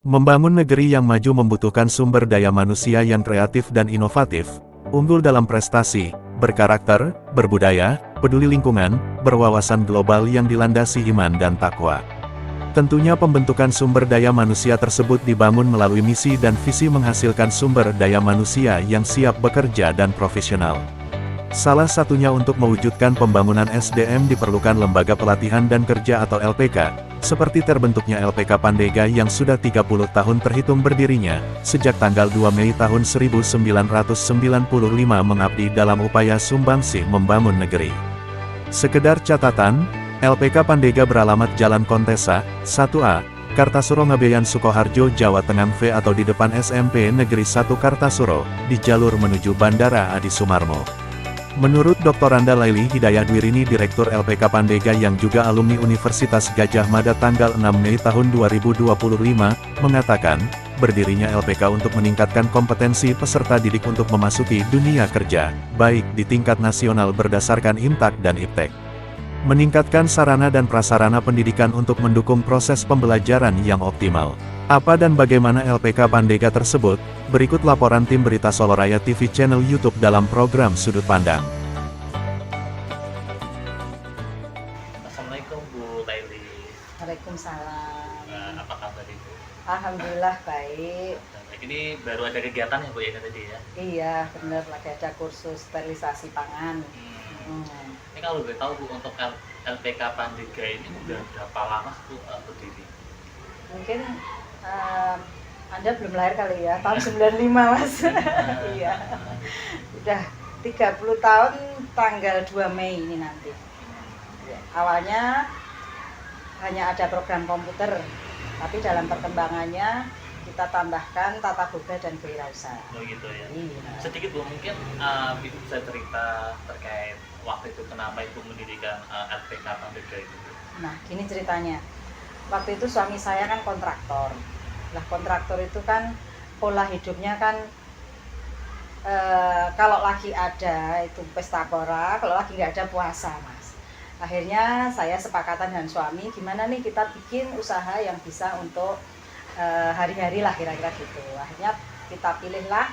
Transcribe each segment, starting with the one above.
Membangun negeri yang maju membutuhkan sumber daya manusia yang kreatif dan inovatif, unggul dalam prestasi, berkarakter, berbudaya, peduli lingkungan, berwawasan global yang dilandasi iman dan takwa. Tentunya pembentukan sumber daya manusia tersebut dibangun melalui misi dan visi menghasilkan sumber daya manusia yang siap bekerja dan profesional. Salah satunya untuk mewujudkan pembangunan SDM diperlukan Lembaga Pelatihan dan Kerja atau LPK, seperti terbentuknya LPK Pandega yang sudah 30 tahun terhitung berdirinya, sejak tanggal 2 Mei tahun 1995 mengabdi dalam upaya sumbangsih membangun negeri. Sekedar catatan, LPK Pandega beralamat Jalan Kontesa, 1A, Kartasuro Ngabeyan Sukoharjo, Jawa Tengah V atau di depan SMP Negeri 1 Kartasuro, di jalur menuju Bandara Adi Sumarmo. Menurut Dr. Randa Laili Hidayah Dwirini Direktur LPK Pandega yang juga alumni Universitas Gadjah Mada tanggal 6 Mei tahun 2025, mengatakan, berdirinya LPK untuk meningkatkan kompetensi peserta didik untuk memasuki dunia kerja, baik di tingkat nasional berdasarkan IMTAK dan IPTEK. Meningkatkan sarana dan prasarana pendidikan untuk mendukung proses pembelajaran yang optimal. Apa dan bagaimana LPK Pandega tersebut? Berikut laporan tim berita Soloraya TV channel YouTube dalam program Sudut Pandang. Assalamualaikum Bu Laili. Waalaikumsalam. Apa kabar Ibu? Alhamdulillah baik. Ini baru ada kegiatan ya Bu ya tadi ya? Iya benar, lagi ada kursus sterilisasi pangan. Ini kalau boleh tahu Bu, untuk LPK Pandega ini udah berapa lama Bu berdiri? Mungkin Anda belum lahir kali ya, tahun 95 Mas. Iya. Udah 30 tahun tanggal 2 Mei ini nanti. Awalnya hanya ada program komputer, tapi dalam perkembangannya kita tambahkan tata boga dan kewirausahaan. Oh gitu ya. Iya. Sedikit Bu, mungkin Ibu bisa cerita terkait waktu itu kenapa Ibu mendirikan LPK Pandega itu Bu? Nah, gini ceritanya. Waktu itu suami saya kan kontraktor. Lah kontraktor itu kan pola hidupnya kan kalau lagi ada itu pesta pora, kalau lagi nggak ada puasa Mas. Akhirnya saya sepakatan dengan suami, gimana nih kita bikin usaha yang bisa untuk hari-hari lah kira-kira gitu. Akhirnya kita pilihlah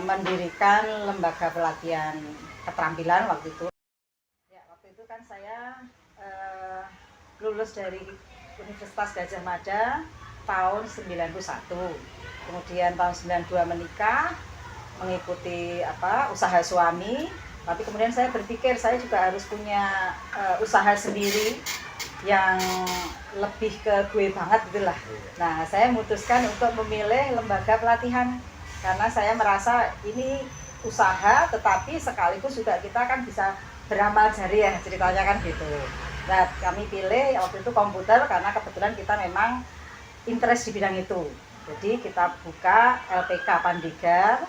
mendirikan lembaga pelatihan keterampilan waktu itu. Ya, waktu itu kan saya lulus dari Universitas Gadjah Mada tahun 91. Kemudian tahun 92 menikah, mengikuti usaha suami. Tapi kemudian saya berpikir saya juga harus punya usaha sendiri yang lebih ke gue banget gitulah. Nah, saya memutuskan untuk memilih lembaga pelatihan karena saya merasa ini usaha tetapi sekaligus juga kita kan bisa beramal jariah ceritanya kan gitu. Nah, kami pilih waktu itu komputer karena kebetulan kita memang interest di bidang itu. Jadi kita buka LPK Pandega,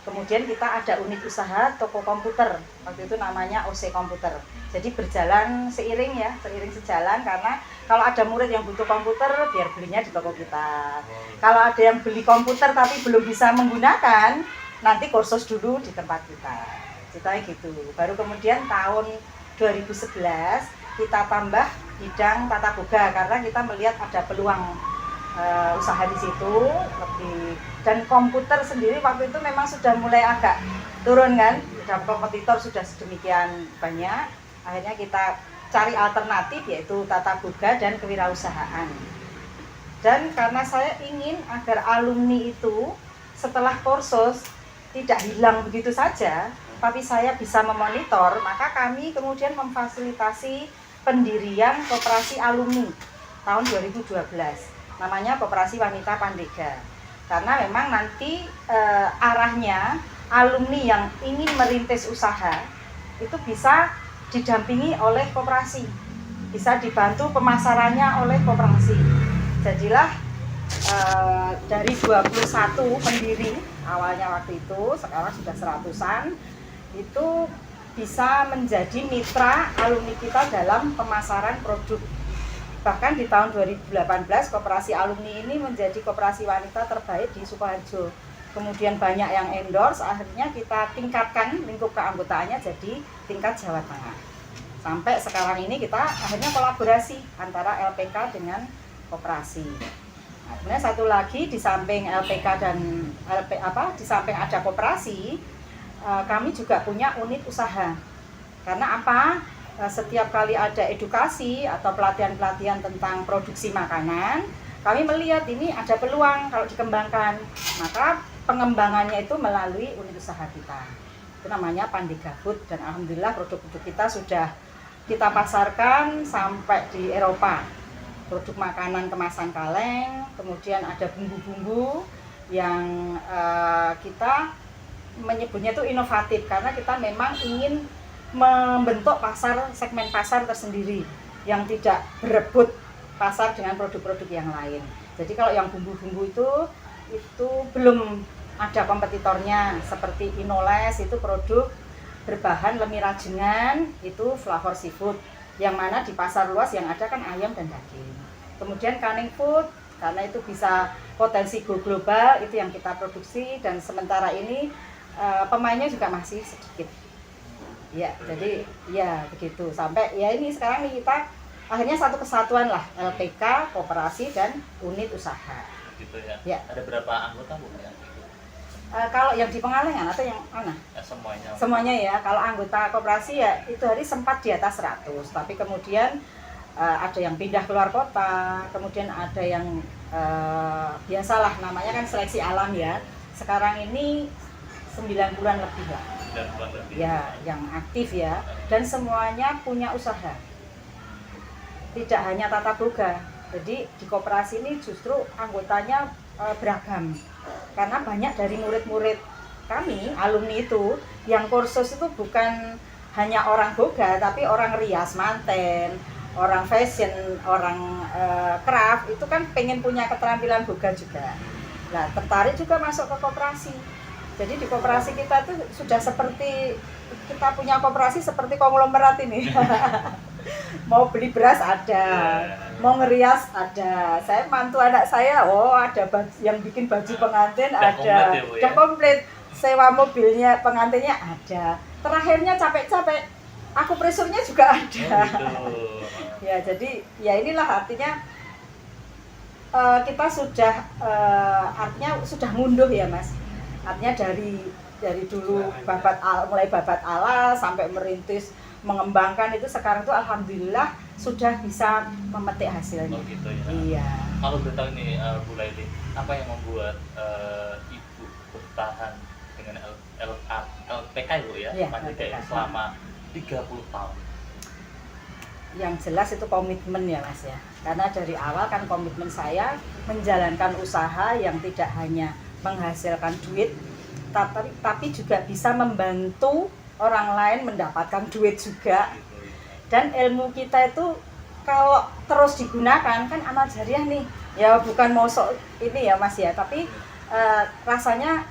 kemudian kita ada unit usaha toko komputer, waktu itu namanya OC Komputer. Jadi berjalan seiring ya, seiring sejalan karena kalau ada murid yang butuh komputer, biar belinya di toko kita. Kalau ada yang beli komputer tapi belum bisa menggunakan, nanti kursus dulu di tempat kita. Ceritanya gitu. Baru kemudian tahun 2011 kita tambah bidang tata boga karena kita melihat ada peluang usaha di situ lebih, dan komputer sendiri waktu itu memang sudah mulai agak turun kan, dan kompetitor sudah sedemikian banyak. Akhirnya kita cari alternatif yaitu tata boga dan kewirausahaan. Dan karena saya ingin agar alumni itu setelah kursus tidak hilang begitu saja, tapi saya bisa memonitor, maka kami kemudian memfasilitasi pendirian koperasi alumni tahun 2012. Namanya Koperasi Wanita Pandega. Karena memang nanti arahnya alumni yang ingin merintis usaha itu bisa didampingi oleh koperasi, bisa dibantu pemasarannya oleh koperasi. Jadilah dari 21 pendiri awalnya waktu itu, sekarang sudah 100-an, itu bisa menjadi mitra alumni kita dalam pemasaran produk. Bahkan di tahun 2018 koperasi alumni ini menjadi koperasi wanita terbaik di Sukoharjo. Kemudian banyak yang endorse, akhirnya kita tingkatkan lingkup keanggotaannya jadi tingkat Jawa Tengah. Sampai sekarang ini kita akhirnya kolaborasi antara LPK dengan koperasi. Kemudian satu lagi di samping LPK dan di samping ada koperasi, kami juga punya unit usaha. Karena apa? Setiap kali ada edukasi atau pelatihan-pelatihan tentang produksi makanan, kami melihat ini ada peluang kalau dikembangkan. Maka pengembangannya itu melalui unit usaha kita. Itu namanya Pandega Food, dan alhamdulillah produk-produk kita sudah kita pasarkan sampai di Eropa. Produk makanan kemasan kaleng, kemudian ada bumbu-bumbu yang kita menyebutnya itu inovatif karena kita memang ingin membentuk segmen pasar tersendiri yang tidak berebut pasar dengan produk-produk yang lain. Jadi kalau yang bumbu-bumbu itu belum ada kompetitornya, seperti Inoles itu produk berbahan lemir rajengan, itu flavor seafood, yang mana di pasar luas yang ada kan ayam dan daging. Kemudian Canning Food, karena itu bisa potensi go global, itu yang kita produksi, dan sementara ini pemainnya juga masih sedikit. Ya, jadi ya begitu. Sampai ya ini sekarang nih kita akhirnya satu kesatuan lah, LPK, koperasi dan unit usaha. Gitu ya. Ya. Ada berapa anggota Bu ya? Kalau yang di Pengalengan atau yang mana? Ya, semuanya. Semuanya ya. Kalau anggota koperasi ya itu hari sempat di atas 100, tapi kemudian ada yang pindah keluar kota, kemudian ada yang biasalah namanya kan seleksi alam ya. Sekarang ini 9 bulan lebih lah. 9 bulan lebih. Ya, yang aktif ya, dan semuanya punya usaha. Tidak hanya tata boga. Jadi di koperasi ini justru anggotanya beragam. Karena banyak dari murid-murid kami, alumni itu, yang kursus itu bukan hanya orang boga, tapi orang rias manten, orang fashion, orang craft, itu kan pengen punya keterampilan boga juga. Nah, tertarik juga masuk ke koperasi. Jadi di koperasi kita tuh sudah seperti, kita punya koperasi seperti konglomerat ini. Mau beli beras ada, mau ngerias ada. Saya mantu anak saya, ada yang bikin baju pengantin ada, udah komplit. Sewa mobilnya pengantinnya ada. Terakhirnya capek-capek, aku presurnya juga ada. Ya, jadi ya inilah artinya kita sudah artinya sudah ngunduh ya Mas. Artinya dari dulu mulai babat alas sampai merintis mengembangkan itu, sekarang tuh alhamdulillah sudah bisa memetik hasilnya. Oh gitu ya. Iya. Kalau boleh tahu ini Bu Laili, apa yang membuat Ibu bertahan dengan LPK Bu ya, Iya, Pandega ini selama 30 tahun? Yang jelas itu komitmen ya Mas ya. Karena dari awal kan komitmen saya menjalankan usaha yang tidak hanya menghasilkan duit, tapi juga bisa membantu orang lain mendapatkan duit juga. Dan ilmu kita itu kalau terus digunakan kan amal jariah nih. Ya bukan mau sok ini ya Mas ya, tapi rasanya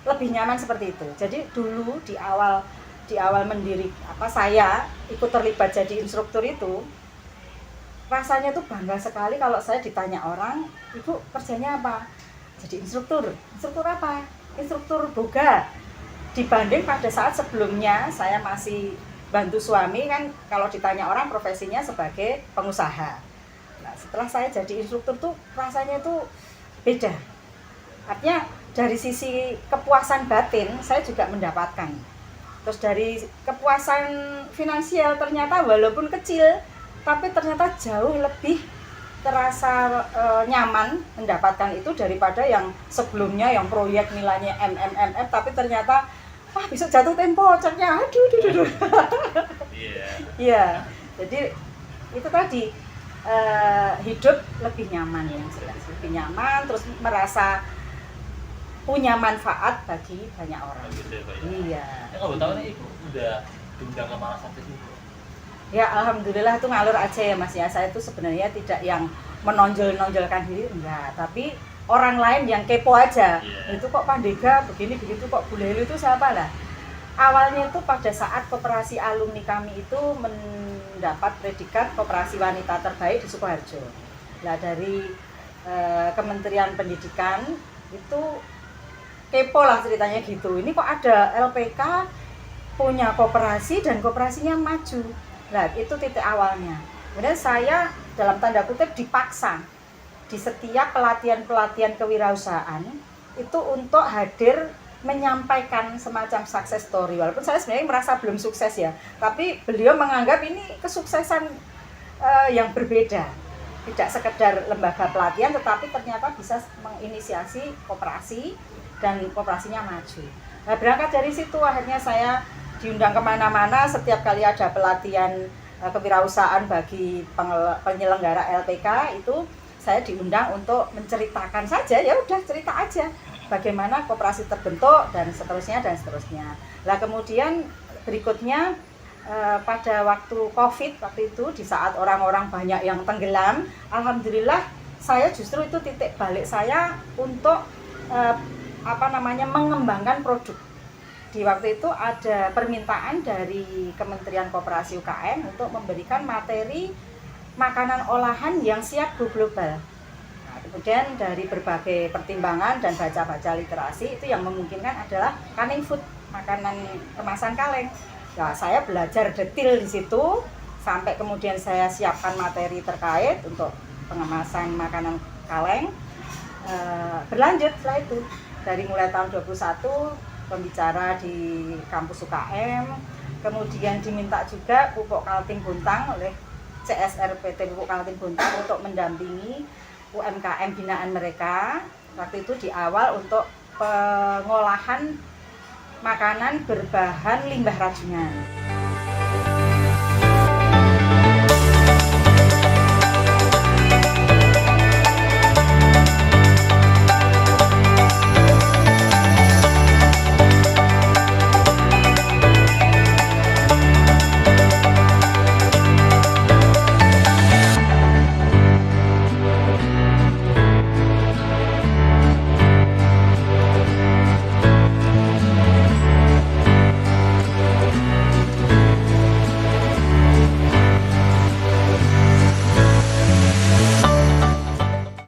lebih nyaman seperti itu. Jadi dulu di awal mendiri saya ikut terlibat jadi instruktur itu, rasanya tuh bangga sekali kalau saya ditanya orang, "Ibu kerjanya apa?" Jadi instruktur apa? Instruktur boga. Dibanding pada saat sebelumnya saya masih bantu suami kan, kalau ditanya orang profesinya sebagai pengusaha. Nah, setelah saya jadi instruktur tuh rasanya tuh beda. Artinya dari sisi kepuasan batin saya juga mendapatkan. Terus dari kepuasan finansial ternyata walaupun kecil, tapi ternyata jauh lebih terasa nyaman mendapatkan itu daripada yang sebelumnya yang proyek nilainya MMMF tapi ternyata besok jatuh tempo ceknya aduh. Iya. Jadi itu tadi hidup lebih nyaman ya, lebih nyaman, terus merasa punya manfaat bagi banyak orang. Gitu ya, Pak, ya? Iya. Kalau tahu nih Ibu udah diundang ke mana sampai itu? Ya alhamdulillah itu ngalur aja ya Mas ya. Saya itu sebenarnya tidak yang menonjolkan diri enggak, tapi orang lain yang kepo aja. Itu kok Pandega begini begitu, kok Bu Laili itu siapa lah. Awalnya itu pada saat koperasi alumni kami itu mendapat predikat koperasi wanita terbaik di Sukoharjo. Nah dari Kementerian Pendidikan itu kepo lah ceritanya gitu. Ini kok ada LPK punya koperasi dan koperasinya maju. Nah itu titik awalnya. Kemudian saya dalam tanda kutip dipaksa di setiap pelatihan-pelatihan kewirausahaan itu untuk hadir menyampaikan semacam success story. Walaupun saya sebenarnya merasa belum sukses ya, tapi beliau menganggap ini kesuksesan yang berbeda. Tidak sekedar lembaga pelatihan, tetapi ternyata bisa menginisiasi koperasi dan koperasinya maju. Nah, berangkat dari situ akhirnya saya diundang kemana-mana setiap kali ada pelatihan kewirausahaan bagi penyelenggara LPK itu saya diundang untuk menceritakan saja, ya udah cerita aja bagaimana koperasi terbentuk dan seterusnya dan seterusnya. Nah kemudian berikutnya pada waktu COVID waktu itu di saat orang-orang banyak yang tenggelam, alhamdulillah saya justru itu titik balik saya untuk mengembangkan produk. Di waktu itu ada permintaan dari Kementerian Koperasi UKM untuk memberikan materi makanan olahan yang siap go global. Nah, kemudian dari berbagai pertimbangan dan baca-baca literasi itu yang memungkinkan adalah canning food, makanan kemasan kaleng. Nah, saya belajar detail di situ sampai kemudian saya siapkan materi terkait untuk pengemasan makanan kaleng. Berlanjut setelah itu dari mulai tahun 2021 pembicara di kampus UKM, kemudian diminta juga Pupuk Kaltim Bontang oleh CSR PT Pupuk Kaltim Bontang untuk mendampingi UMKM binaan mereka. Waktu itu di awal untuk pengolahan makanan berbahan limbah rajungan.